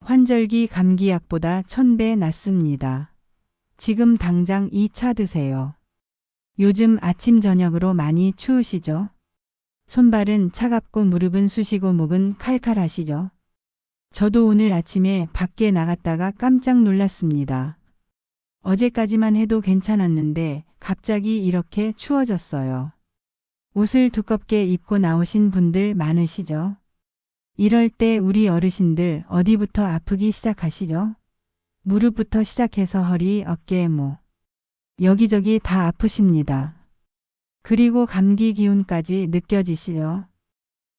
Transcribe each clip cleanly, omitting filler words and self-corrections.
환절기 감기약보다 1000배 낫습니다. 지금 당장 이 차 드세요. 요즘 아침 저녁으로 많이 추우시죠? 손발은 차갑고 무릎은 쑤시고 목은 칼칼하시죠? 저도 오늘 아침에 밖에 나갔다가 깜짝 놀랐습니다. 어제까지만 해도 괜찮았는데 갑자기 이렇게 추워졌어요. 옷을 두껍게 입고 나오신 분들 많으시죠? 이럴 때 우리 어르신들 어디부터 아프기 시작하시죠? 무릎부터 시작해서 허리, 어깨, 목. 여기저기 다 아프십니다. 그리고 감기 기운까지 느껴지시죠?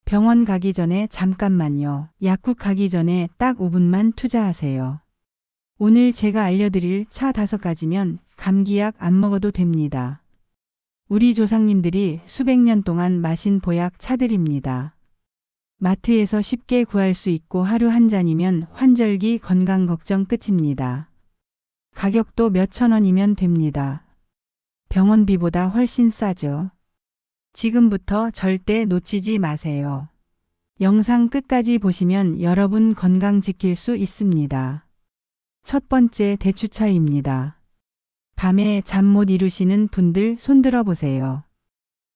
병원 가기 전에 잠깐만요. 약국 가기 전에 딱 5분만 투자하세요. 오늘 제가 알려드릴 차 5가지면 감기약 안 먹어도 됩니다. 우리 조상님들이 수백 년 동안 마신 보약 차들입니다. 마트에서 쉽게 구할 수 있고 하루 한 잔이면 환절기 건강 걱정 끝입니다. 가격도 몇천 원이면 됩니다. 병원비보다 훨씬 싸죠. 지금부터 절대 놓치지 마세요. 영상 끝까지 보시면 여러분 건강 지킬 수 있습니다. 첫 번째 대추차입니다. 밤에 잠 못 이루시는 분들 손들어 보세요.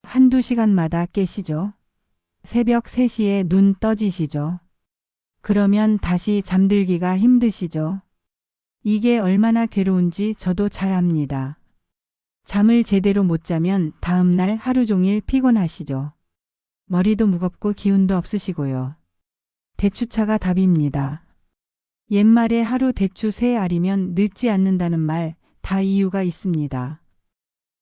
한두 시간마다 깨시죠? 새벽 3시에 눈 떠지시죠? 그러면 다시 잠들기가 힘드시죠? 이게 얼마나 괴로운지 저도 잘 압니다. 잠을 제대로 못 자면 다음날 하루 종일 피곤하시죠? 머리도 무겁고 기운도 없으시고요. 대추차가 답입니다. 옛말에 하루 대추 3알이면 늙지 않는다는 말 다 이유가 있습니다.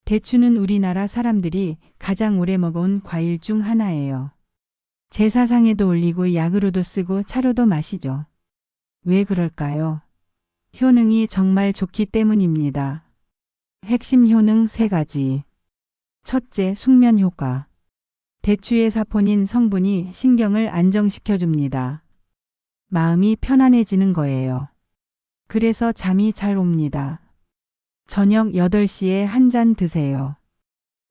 대추는 우리나라 사람들이 가장 오래 먹어온 과일 중 하나예요. 제사상에도 올리고 약으로도 쓰고 차로도 마시죠. 왜 그럴까요? 효능이 정말 좋기 때문입니다. 핵심 효능 3가지. 첫째, 숙면 효과. 대추의 사포닌 성분이 신경을 안정시켜줍니다. 마음이 편안해지는 거예요. 그래서 잠이 잘 옵니다. 저녁 8시에 한 잔 드세요.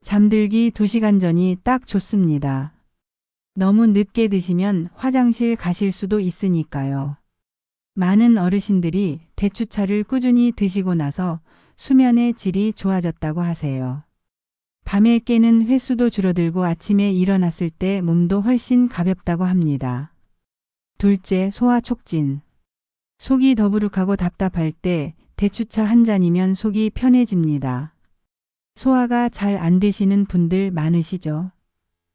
잠들기 2시간 전이 딱 좋습니다. 너무 늦게 드시면 화장실 가실 수도 있으니까요. 많은 어르신들이 대추차를 꾸준히 드시고 나서 수면의 질이 좋아졌다고 하세요. 밤에 깨는 횟수도 줄어들고 아침에 일어났을 때 몸도 훨씬 가볍다고 합니다. 둘째, 소화 촉진. 속이 더부룩하고 답답할 때 대추차 한 잔이면 속이 편해집니다. 소화가 잘 안 되시는 분들 많으시죠?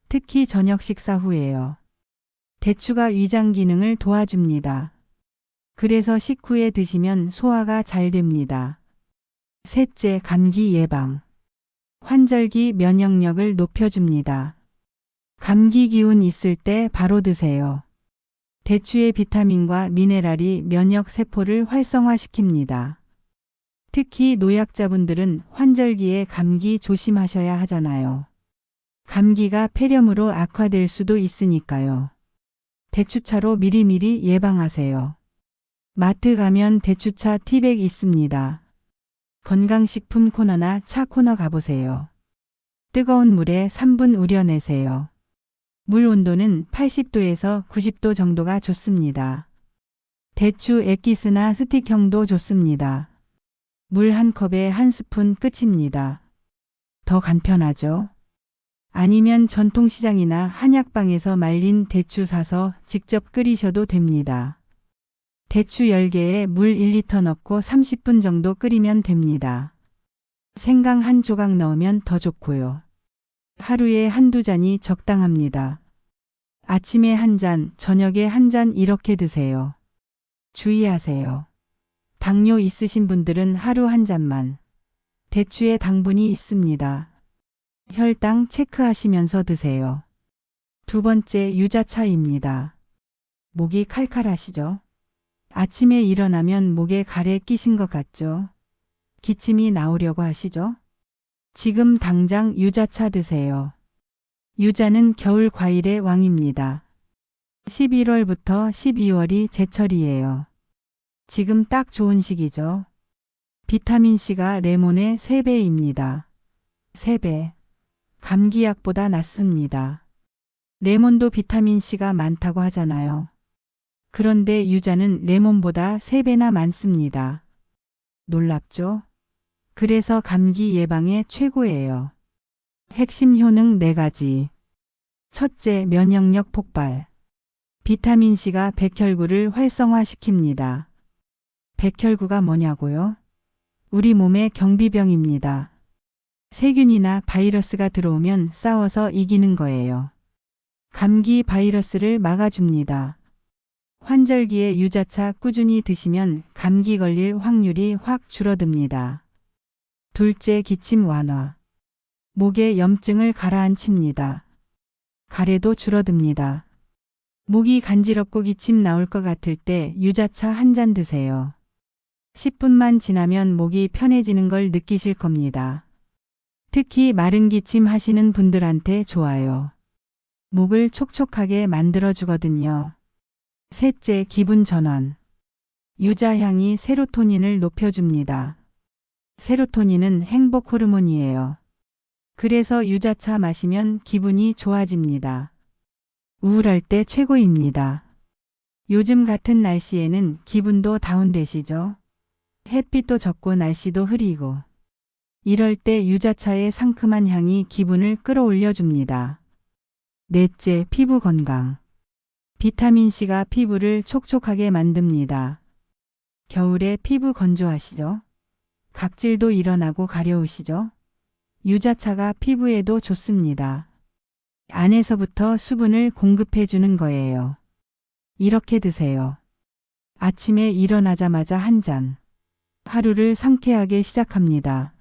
특히 저녁 식사 후에요. 대추가 위장 기능을 도와줍니다. 그래서 식후에 드시면 소화가 잘 됩니다. 셋째, 감기 예방. 환절기 면역력을 높여줍니다. 감기 기운 있을 때 바로 드세요. 대추의 비타민과 미네랄이 면역 세포를 활성화시킵니다. 특히 노약자분들은 환절기에 감기 조심하셔야 하잖아요. 감기가 폐렴으로 악화될 수도 있으니까요. 대추차로 미리미리 예방하세요. 마트 가면 대추차 티백 있습니다. 건강식품 코너나 차 코너 가보세요. 뜨거운 물에 3분 우려내세요. 물 온도는 80도에서 90도 정도가 좋습니다. 대추 액기스나 스틱형도 좋습니다. 물 한 컵에 한 스푼 끝입니다. 더 간편하죠? 아니면 전통시장이나 한약방에서 말린 대추 사서 직접 끓이셔도 됩니다. 대추 10개에 물 1리터 넣고 30분 정도 끓이면 됩니다. 생강 한 조각 넣으면 더 좋고요. 하루에 한두 잔이 적당합니다. 아침에 한 잔, 저녁에 한 잔 이렇게 드세요. 주의하세요. 당뇨 있으신 분들은 하루 한 잔만. 대추에 당분이 있습니다. 혈당 체크하시면서 드세요. 두 번째, 유자차입니다. 목이 칼칼하시죠? 아침에 일어나면 목에 가래 끼신 것 같죠? 기침이 나오려고 하시죠? 지금 당장 유자차 드세요. 유자는 겨울 과일의 왕입니다. 11월부터 12월이 제철이에요. 지금 딱 좋은 시기죠. 비타민C가 레몬의 3배입니다. 3배. 감기약보다 낫습니다. 레몬도 비타민C가 많다고 하잖아요. 그런데 유자는 레몬보다 3배나 많습니다. 놀랍죠? 그래서 감기 예방에 최고예요. 핵심 효능 4가지. 첫째, 면역력 폭발. 비타민C가 백혈구를 활성화시킵니다. 백혈구가 뭐냐고요? 우리 몸의 경비병입니다. 세균이나 바이러스가 들어오면 싸워서 이기는 거예요. 감기 바이러스를 막아줍니다. 환절기에 유자차 꾸준히 드시면 감기 걸릴 확률이 확 줄어듭니다. 둘째, 기침 완화. 목의 염증을 가라앉힙니다. 가래도 줄어듭니다. 목이 간지럽고 기침 나올 것 같을 때 유자차 한 잔 드세요. 10분만 지나면 목이 편해지는 걸 느끼실 겁니다. 특히 마른 기침 하시는 분들한테 좋아요. 목을 촉촉하게 만들어 주거든요. 셋째, 기분 전환. 유자향이 세로토닌을 높여줍니다. 세로토닌은 행복 호르몬이에요. 그래서 유자차 마시면 기분이 좋아집니다. 우울할 때 최고입니다. 요즘 같은 날씨에는 기분도 다운되시죠? 햇빛도 적고 날씨도 흐리고. 이럴 때 유자차의 상큼한 향이 기분을 끌어올려 줍니다. 넷째, 피부 건강. 비타민C가 피부를 촉촉하게 만듭니다. 겨울에 피부 건조하시죠? 각질도 일어나고 가려우시죠? 유자차가 피부에도 좋습니다. 안에서부터 수분을 공급해 주는 거예요. 이렇게 드세요. 아침에 일어나자마자 한 잔. 하루를 상쾌하게 시작합니다.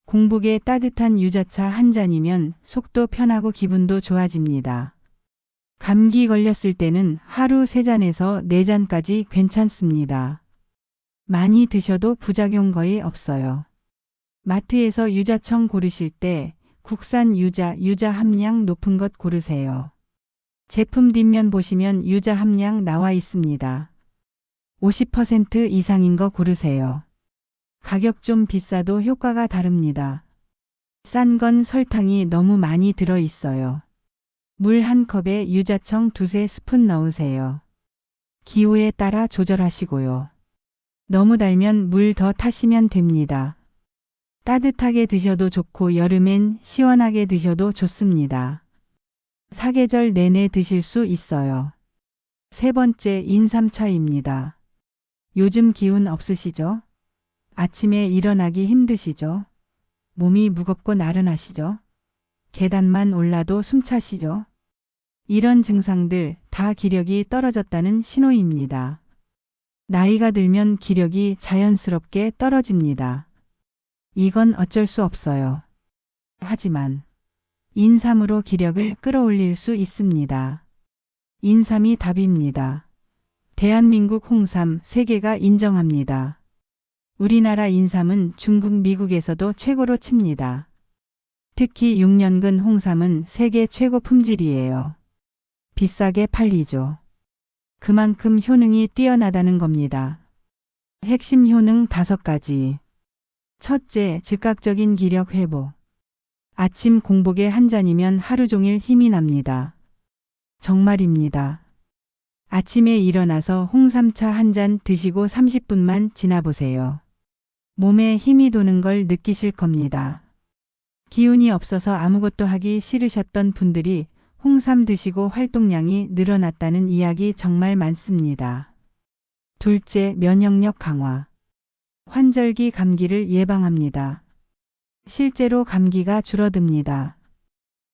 공복에 따뜻한 유자차 한 잔이면 속도 편하고 기분도 좋아집니다. 감기 걸렸을 때는 하루 3잔에서 4잔까지 괜찮습니다. 많이 드셔도 부작용 거의 없어요. 마트에서 유자청 고르실 때 국산 유자 함량 높은 것 고르세요. 제품 뒷면 보시면 유자 함량 나와 있습니다. 50% 이상인 거 고르세요. 가격 좀 비싸도 효과가 다릅니다. 싼 건 설탕이 너무 많이 들어 있어요. 물 1컵에 유자청 2-3스푼 넣으세요. 기호에 따라 조절하시고요. 너무 달면 물 더 타시면 됩니다. 따뜻하게 드셔도 좋고 여름엔 시원하게 드셔도 좋습니다. 사계절 내내 드실 수 있어요. 세 번째, 인삼차입니다. 요즘 기운 없으시죠? 아침에 일어나기 힘드시죠? 몸이 무겁고 나른하시죠? 계단만 올라도 숨차시죠? 이런 증상들 다 기력이 떨어졌다는 신호입니다. 나이가 들면 기력이 자연스럽게 떨어집니다. 이건 어쩔 수 없어요. 하지만 인삼으로 기력을 끌어올릴 수 있습니다. 인삼이 답입니다. 대한민국 홍삼 세계가 인정합니다. 우리나라 인삼은 중국, 미국에서도 최고로 칩니다. 특히 6년근 홍삼은 세계 최고 품질이에요. 비싸게 팔리죠. 그만큼 효능이 뛰어나다는 겁니다. 핵심 효능 5가지. 첫째, 즉각적인 기력 회복. 아침 공복에 한 잔이면 하루 종일 힘이 납니다. 정말입니다. 아침에 일어나서 홍삼차 한 잔 드시고 30분만 지나보세요. 몸에 힘이 도는 걸 느끼실 겁니다. 기운이 없어서 아무것도 하기 싫으셨던 분들이 홍삼 드시고 활동량이 늘어났다는 이야기 정말 많습니다. 둘째, 면역력 강화. 환절기 감기를 예방합니다. 실제로 감기가 줄어듭니다.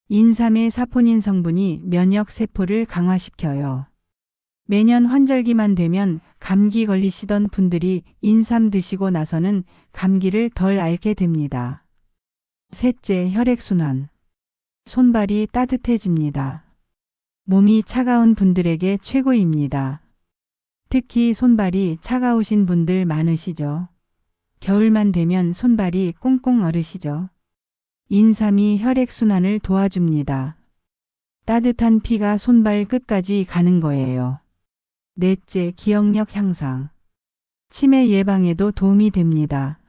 인삼의 사포닌 성분이 면역 세포를 강화시켜요. 매년 환절기만 되면 감기 걸리시던 분들이 인삼 드시고 나서는 감기를 덜 앓게 됩니다. 셋째, 혈액순환. 손발이 따뜻해집니다. 몸이 차가운 분들에게 최고입니다. 특히 손발이 차가우신 분들 많으시죠? 겨울만 되면 손발이 꽁꽁 얼으시죠? 인삼이 혈액순환을 도와줍니다. 따뜻한 피가 손발 끝까지 가는 거예요. 넷째, 기억력 향상. 치매 예방에도 도움이 됩니다.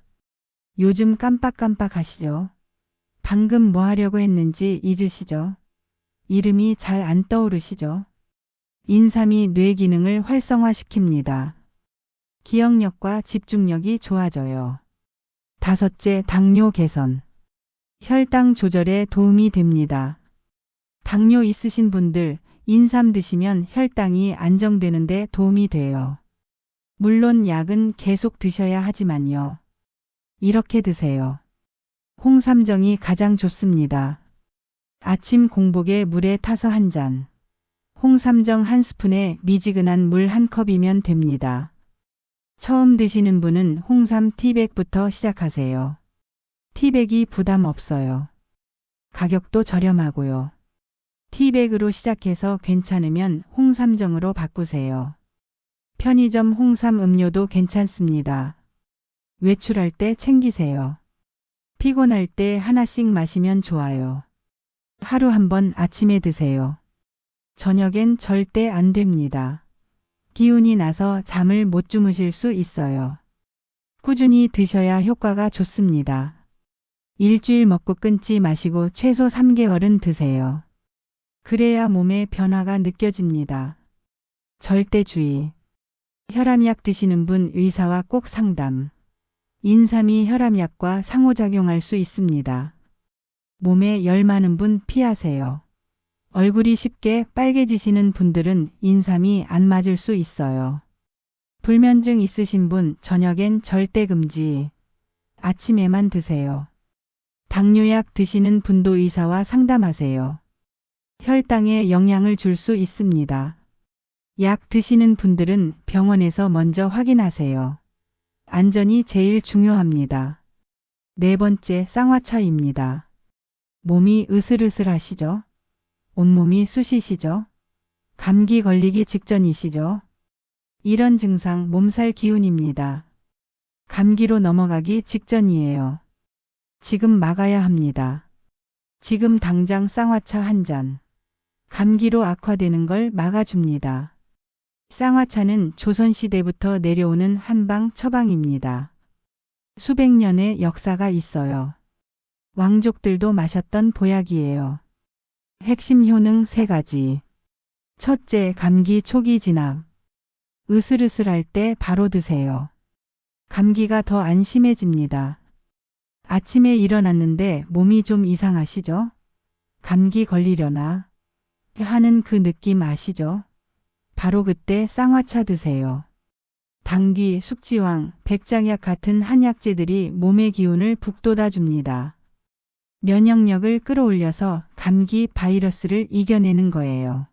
요즘 깜빡깜빡 하시죠? 방금 뭐 하려고 했는지 잊으시죠? 이름이 잘 안 떠오르시죠? 인삼이 뇌 기능을 활성화시킵니다. 기억력과 집중력이 좋아져요. 다섯째, 당뇨 개선. 혈당 조절에 도움이 됩니다. 당뇨 있으신 분들, 인삼 드시면 혈당이 안정되는 데 도움이 돼요. 물론 약은 계속 드셔야 하지만요. 이렇게 드세요. 홍삼정이 가장 좋습니다. 아침 공복에 물에 타서 한 잔. 홍삼정 한 스푼에 미지근한 물 한 컵이면 됩니다. 처음 드시는 분은 홍삼 티백부터 시작하세요. 티백이 부담 없어요. 가격도 저렴하고요. 티백으로 시작해서 괜찮으면 홍삼정으로 바꾸세요. 편의점 홍삼 음료도 괜찮습니다. 외출할 때 챙기세요. 피곤할 때 하나씩 마시면 좋아요. 하루 한 번 아침에 드세요. 저녁엔 절대 안 됩니다. 기운이 나서 잠을 못 주무실 수 있어요. 꾸준히 드셔야 효과가 좋습니다. 일주일 먹고 끊지 마시고 최소 3개월은 드세요. 그래야 몸에 변화가 느껴집니다. 절대 주의. 혈압약 드시는 분 의사와 꼭 상담. 인삼이 혈압약과 상호작용할 수 있습니다. 몸에 열 많은 분 피하세요. 얼굴이 쉽게 빨개지시는 분들은 인삼이 안 맞을 수 있어요. 불면증 있으신 분 저녁엔 절대 금지. 아침에만 드세요. 당뇨약 드시는 분도 의사와 상담하세요. 혈당에 영향을 줄 수 있습니다. 약 드시는 분들은 병원에서 먼저 확인하세요. 안전이 제일 중요합니다. 네 번째, 쌍화차입니다. 몸이 으슬으슬하시죠? 온몸이 쑤시시죠? 감기 걸리기 직전이시죠? 이런 증상 몸살 기운입니다. 감기로 넘어가기 직전이에요. 지금 막아야 합니다. 지금 당장 쌍화차 한 잔. 감기로 악화되는 걸 막아줍니다. 쌍화차는 조선시대부터 내려오는 한방 처방입니다. 수백 년의 역사가 있어요. 왕족들도 마셨던 보약이에요. 핵심 효능 3가지. 첫째, 감기 초기 진압. 으슬으슬할 때 바로 드세요. 감기가 더 안심해집니다. 아침에 일어났는데 몸이 좀 이상하시죠? 감기 걸리려나? 하는 그 느낌 아시죠? 바로 그때 쌍화차 드세요. 당귀, 숙지황, 백장약 같은 한약재들이 몸의 기운을 북돋아 줍니다. 면역력을 끌어올려서 감기 바이러스를 이겨내는 거예요.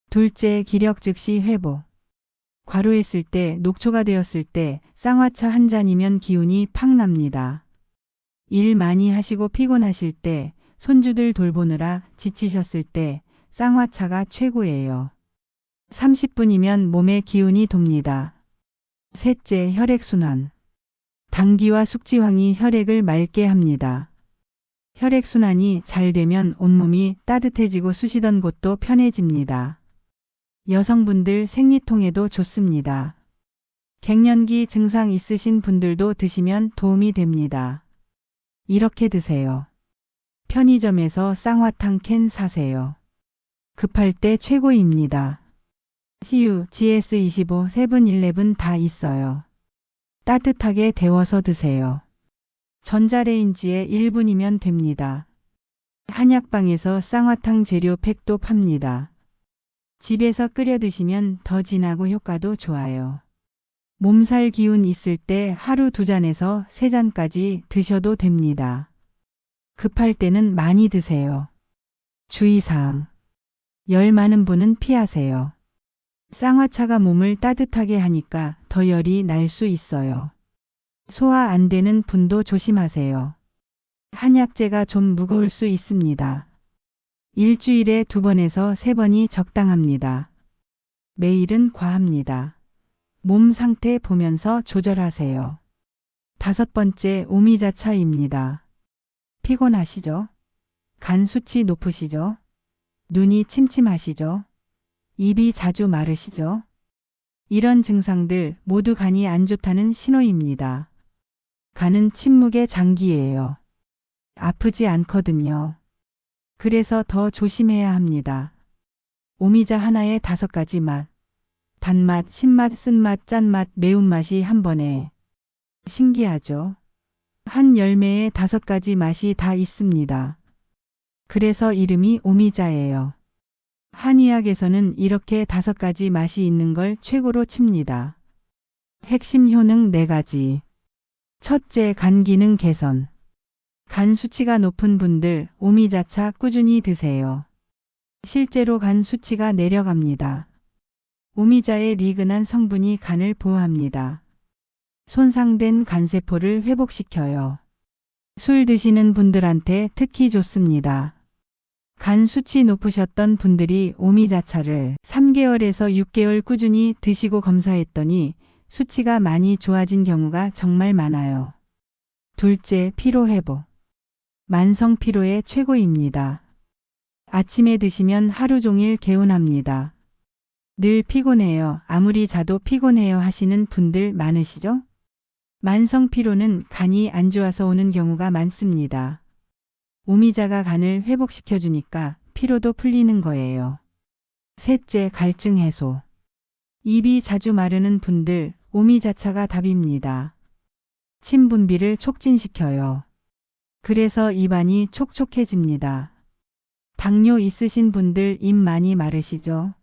둘째, 기력 즉시 회복. 과로했을 때, 녹초가 되었을 때 쌍화차 한 잔이면 기운이 팍 납니다. 일 많이 하시고 피곤하실 때, 손주들 돌보느라 지치셨을 때 쌍화차가 최고예요. 30분이면 몸에 기운이 돕니다. 셋째, 혈액순환. 당귀와 숙지황이 혈액을 맑게 합니다. 혈액순환이 잘 되면 온몸이 따뜻해지고 쑤시던 곳도 편해집니다. 여성분들 생리통에도 좋습니다. 갱년기 증상 있으신 분들도 드시면 도움이 됩니다. 이렇게 드세요. 편의점에서 쌍화탕 캔 사세요. 급할 때 최고입니다. CU, GS25, 세븐일레븐 다 있어요. 따뜻하게 데워서 드세요. 전자레인지에 1분이면 됩니다. 한약방에서 쌍화탕 재료 팩도 팝니다. 집에서 끓여 드시면 더 진하고 효과도 좋아요. 몸살 기운 있을 때 하루 2잔에서 3잔까지 드셔도 됩니다. 급할 때는 많이 드세요. 주의사항. 열 많은 분은 피하세요. 쌍화차가 몸을 따뜻하게 하니까 더 열이 날 수 있어요. 소화 안 되는 분도 조심하세요. 한약재가 좀 무거울 수 있습니다. 일주일에 2번에서 3번이 적당합니다. 매일은 과합니다. 몸 상태 보면서 조절하세요. 5번째, 오미자차입니다. 피곤하시죠? 간 수치 높으시죠? 눈이 침침하시죠? 입이 자주 마르시죠? 이런 증상들 모두 간이 안 좋다는 신호입니다. 간은 침묵의 장기예요. 아프지 않거든요. 그래서 더 조심해야 합니다. 오미자 하나에 5가지 맛. 단맛, 신맛, 쓴맛, 짠맛, 매운맛이 한 번에. 신기하죠? 한 열매에 5가지 맛이 다 있습니다. 그래서 이름이 오미자예요. 한의학에서는 이렇게 5가지 맛이 있는 걸 최고로 칩니다. 핵심 효능 4가지. 첫째, 간 기능 개선. 간 수치가 높은 분들 오미자차 꾸준히 드세요. 실제로 간 수치가 내려갑니다. 오미자의 리그난 성분이 간을 보호합니다. 손상된 간세포를 회복시켜요. 술 드시는 분들한테 특히 좋습니다. 간 수치 높으셨던 분들이 오미자차를 3개월에서 6개월 꾸준히 드시고 검사했더니 수치가 많이 좋아진 경우가 정말 많아요. 둘째, 피로 회복. 만성 피로의 최고입니다. 아침에 드시면 하루 종일 개운합니다. 늘 피곤해요. 아무리 자도 피곤해요 하시는 분들 많으시죠? 만성 피로는 간이 안 좋아서 오는 경우가 많습니다. 오미자가 간을 회복시켜주니까 피로도 풀리는 거예요. 셋째, 갈증 해소. 입이 자주 마르는 분들 오미자차가 답입니다. 침 분비를 촉진시켜요. 그래서 입안이 촉촉해집니다. 당뇨 있으신 분들 입 많이 마르시죠?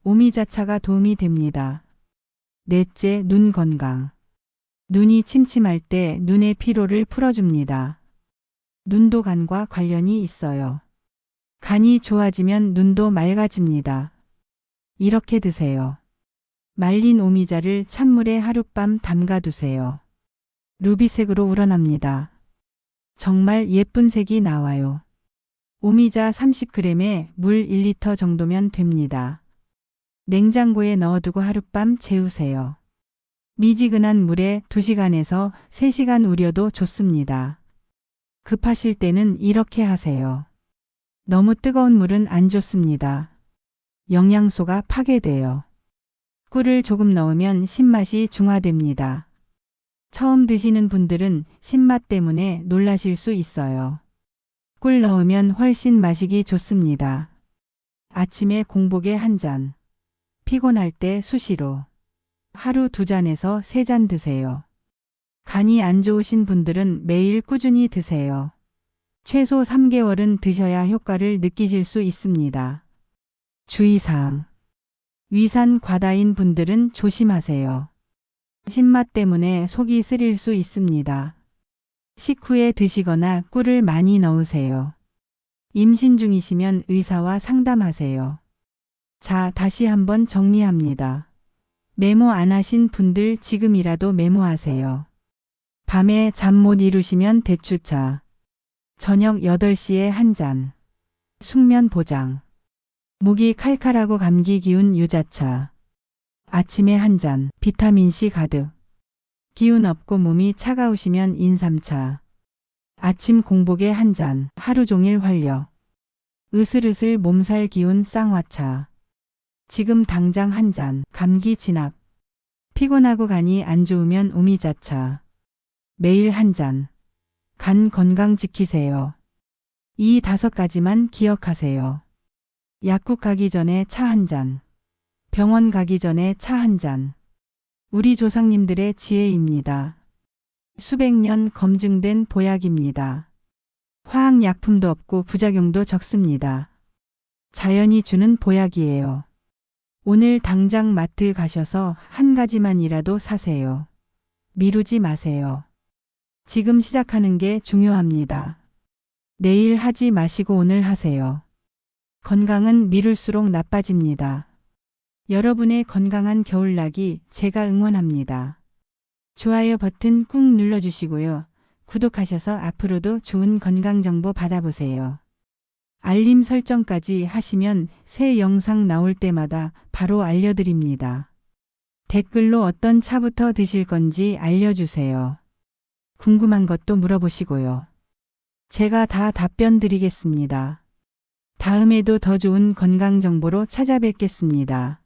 오미자차가 도움이 됩니다. 넷째, 눈 건강. 눈이 침침할 때 눈의 피로를 풀어줍니다. 눈도 간과 관련이 있어요. 간이 좋아지면 눈도 맑아집니다. 이렇게 드세요. 말린 오미자를 찬물에 하룻밤 담가두세요. 루비색으로 우러납니다. 정말 예쁜 색이 나와요. 오미자 30g에 물 1리터 정도면 됩니다. 냉장고에 넣어두고 하룻밤 재우세요. 미지근한 물에 2시간에서 3시간 우려도 좋습니다. 급하실 때는 이렇게 하세요. 너무 뜨거운 물은 안 좋습니다. 영양소가 파괴돼요. 꿀을 조금 넣으면 신맛이 중화됩니다. 처음 드시는 분들은 신맛 때문에 놀라실 수 있어요. 꿀 넣으면 훨씬 마시기 좋습니다. 아침에 공복에 1잔. 피곤할 때 수시로. 하루 2잔에서 3잔 드세요. 간이 안 좋으신 분들은 매일 꾸준히 드세요. 최소 3개월은 드셔야 효과를 느끼실 수 있습니다. 주의사항. 위산 과다인 분들은 조심하세요. 신맛 때문에 속이 쓰릴 수 있습니다. 식후에 드시거나 꿀을 많이 넣으세요. 임신 중이시면 의사와 상담하세요. 자, 다시 한번 정리합니다. 메모 안 하신 분들 지금이라도 메모하세요. 밤에 잠 못 이루시면 대추차. 저녁 8시에 1잔. 숙면 보장. 목이 칼칼하고 감기 기운 유자차. 아침에 1잔. 비타민C 가득. 기운 없고 몸이 차가우시면 인삼차. 아침 공복에 1잔. 하루 종일 활력. 으슬으슬 몸살 기운 쌍화차. 지금 당장 1잔. 감기 진압. 피곤하고 간이 안 좋으면 오미자차. 매일 1잔. 간 건강 지키세요. 이 5가지만 기억하세요. 약국 가기 전에 차 1잔. 병원 가기 전에 차 1잔. 우리 조상님들의 지혜입니다. 수백 년 검증된 보약입니다. 화학약품도 없고 부작용도 적습니다. 자연이 주는 보약이에요. 오늘 당장 마트 가셔서 1가지만이라도 사세요. 미루지 마세요. 지금 시작하는 게 중요합니다. 내일 하지 마시고 오늘 하세요. 건강은 미룰수록 나빠집니다. 여러분의 건강한 겨울나기 제가 응원합니다. 좋아요 버튼 꾹 눌러주시고요. 구독하셔서 앞으로도 좋은 건강 정보 받아보세요. 알림 설정까지 하시면 새 영상 나올 때마다 바로 알려드립니다. 댓글로 어떤 차부터 드실 건지 알려주세요. 궁금한 것도 물어보시고요. 제가 다 답변 드리겠습니다. 다음에도 더 좋은 건강 정보로 찾아뵙겠습니다.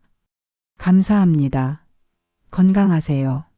감사합니다. 건강하세요.